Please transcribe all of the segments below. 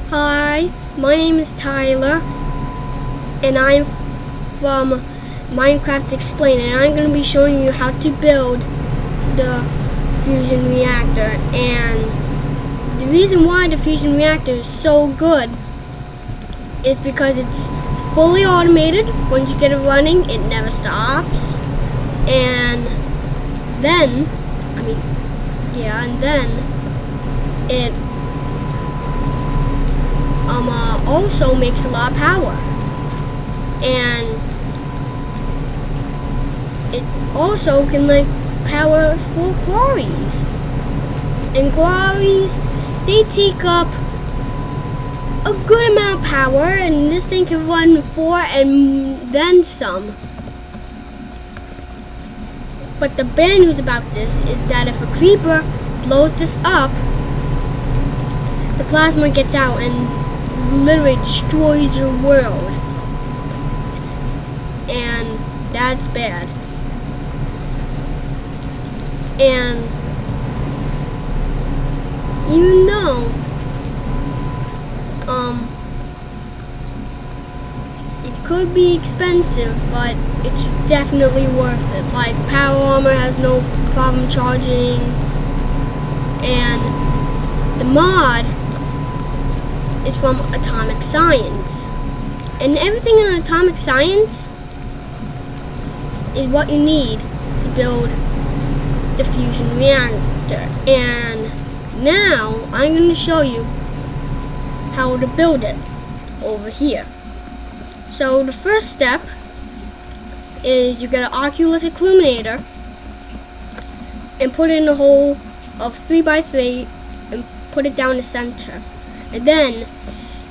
Hi, my name is Tyler, and I'm from Minecraft Explained, and I'm going to be showing you how to build the fusion reactor. And the reason why the fusion reactor is so good is because it's fully automated. Once you get it running, it never stops. And then, it also makes a lot of power, and it also can power for quarries, and quarries, they take up a good amount of power, and this thing can run 4 and then some. But the bad news about this is that if a creeper blows this up, the plasma gets out and literally destroys your world, and that's bad. And even though it could be expensive, but it's definitely worth it. Like, Power Armor has no problem charging, and the mod is from Atomic Science, and everything in Atomic Science is what you need to build the fusion reactor. And now I'm going to show you how to build it over here. So the first step is you get an Oculus Illuminator and put it in a hole of 3x3 and put it down the center. And then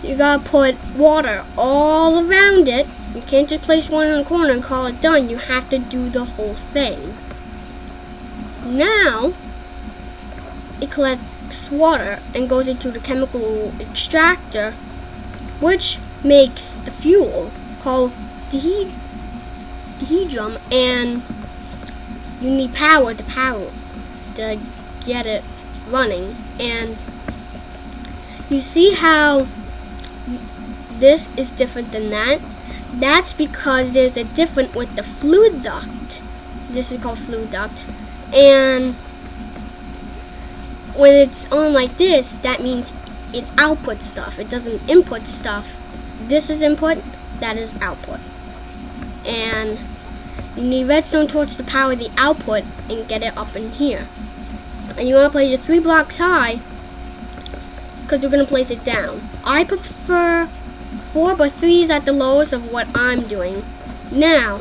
you gotta put water all around it. You can't just place one in the corner and call it done. You have to do the whole thing. Now it collects water and goes into the chemical extractor, which makes the fuel called dihedrum, and you need power to get it running. And you see how this is different than that? That's because there's a difference with the fluid duct. This is called fluid duct. And when it's on like this, that means it outputs stuff. It doesn't input stuff. This is input, that is output. And you need redstone torch to power the output and get it up in here. And you want to place it 3 blocks high, because we're going to place it down. I prefer 4, but 3 is at the lowest of what I'm doing. Now,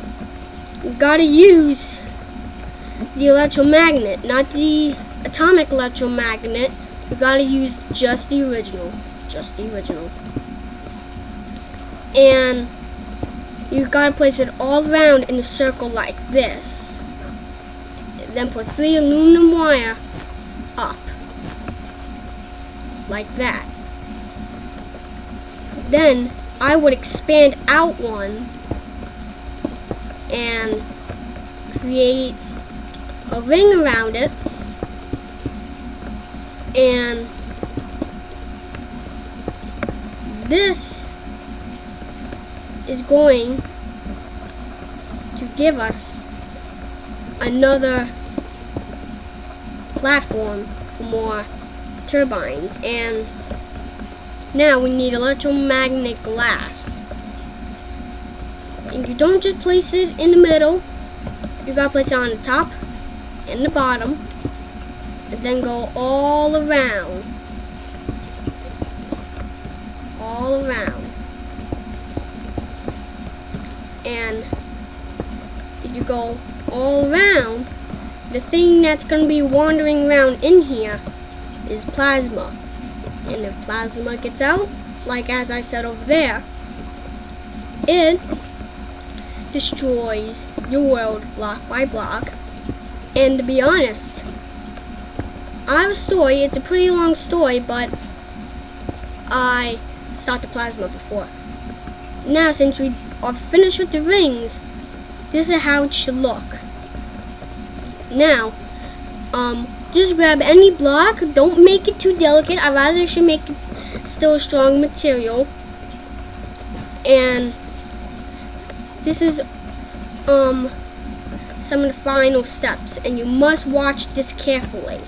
you got to use the electromagnet, not the atomic electromagnet. You got to use just the original. And you got to place it all around in a circle like this. Then put 3 aluminum wire up. Like that. Then I would expand out one and create a ring around it, and this is going to give us another platform for more turbines. And now we need electromagnetic glass, and you don't just place it in the middle, you gotta place it on the top and the bottom, and then go all around, and if you go all around, the thing that's gonna be wandering around in here is plasma. And if plasma gets out, like as I said over there, it destroys your world block by block. And to be honest, I have a story. It's a pretty long story, but I stopped the plasma before. Now, since we are finished with the rings, this is how it should look. Now, just grab any block. Don't make it too delicate. I rather should make it it's still a strong material. And this is some of the final steps, and you must watch this carefully.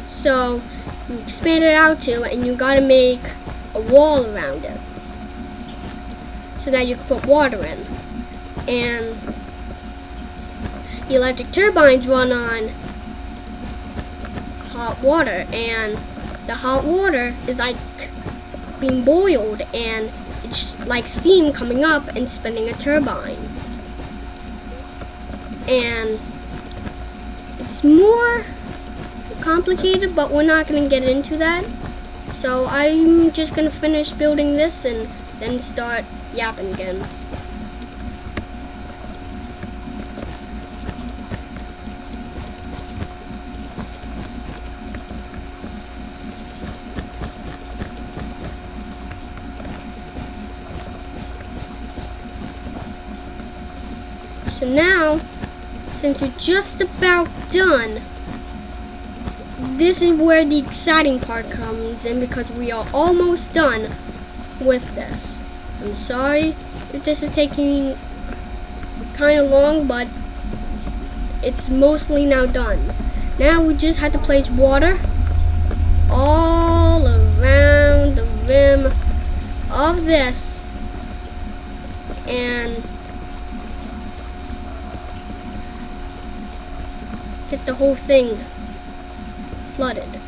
So you expand it out to, and you gotta make a wall around it so that you can put water in. And the electric turbines run on hot water, and the hot water is like being boiled, and it's like steam coming up and spinning a turbine. And it's more complicated, but we're not going to get into that. So I'm just going to finish building this and then start yapping again. So now, since you're just about done, this is where the exciting part comes in, because we are almost done with this. I'm sorry if this is taking kind of long, but it's mostly now done. Now we just have to place water all around the rim of this, and get the whole thing flooded.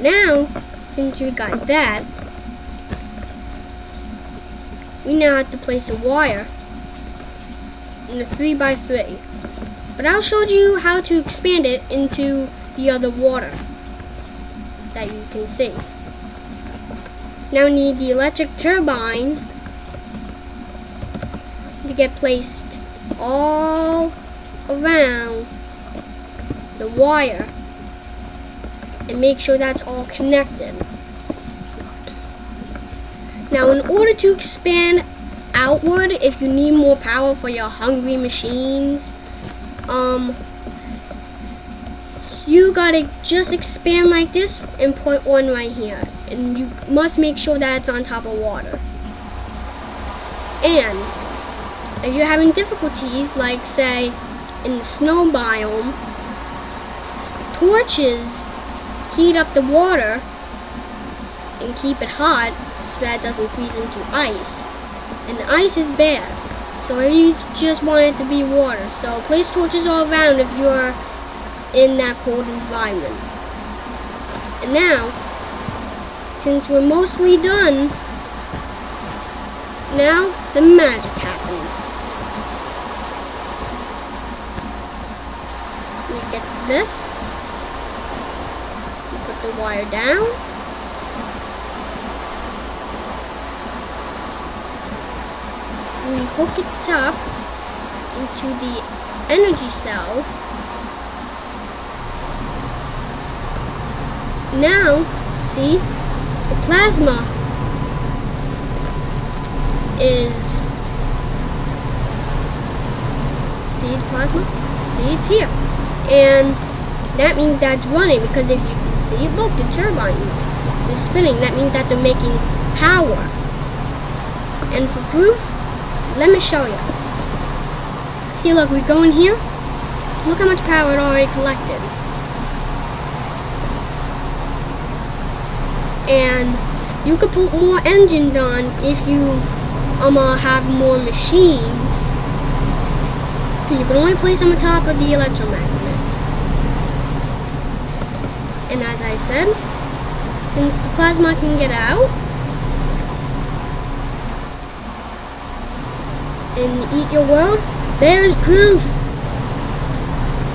Now, since we got that, we now have to place a wire in a 3x3. But I'll show you how to expand it into the other water that you can see. Now we need the electric turbine to get placed all around the wire and make sure that's all connected. Now, in order to expand outward, if you need more power for your hungry machines, you gotta just expand like this and put one right here, and you must make sure that it's on top of water. And if you're having difficulties, like say in the snow biome, torches heat up the water and keep it hot so that it doesn't freeze into ice. And the ice is bad, so you just want it to be water. So place torches all around if you're in that cold environment. And now, since we're mostly done, now the magic happens. We get this. We put the wire down. We hook it up into the energy cell. Now, see, the plasma is, see the plasma? See, it's here. And that means that's running, because if you can see, look, the turbines, they're spinning. That means that they're making power. And for proof, let me show you. See, look, we go in here. Look how much power it already collected. And you could put more engines on if you have more machines. And you can only place them on top of the electromagnet. And as I said, since the plasma can get out and eat your world, there's proof.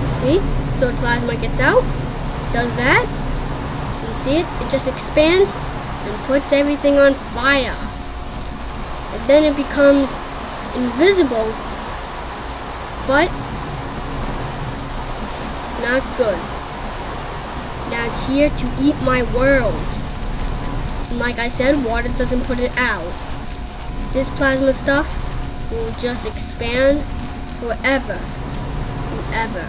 See? So the plasma gets out, does that, and see it? It just expands and puts everything on fire. And then it becomes invisible, but it's not good. Now it's here to eat my world. And like I said, water doesn't put it out. This plasma stuff will just expand forever and ever.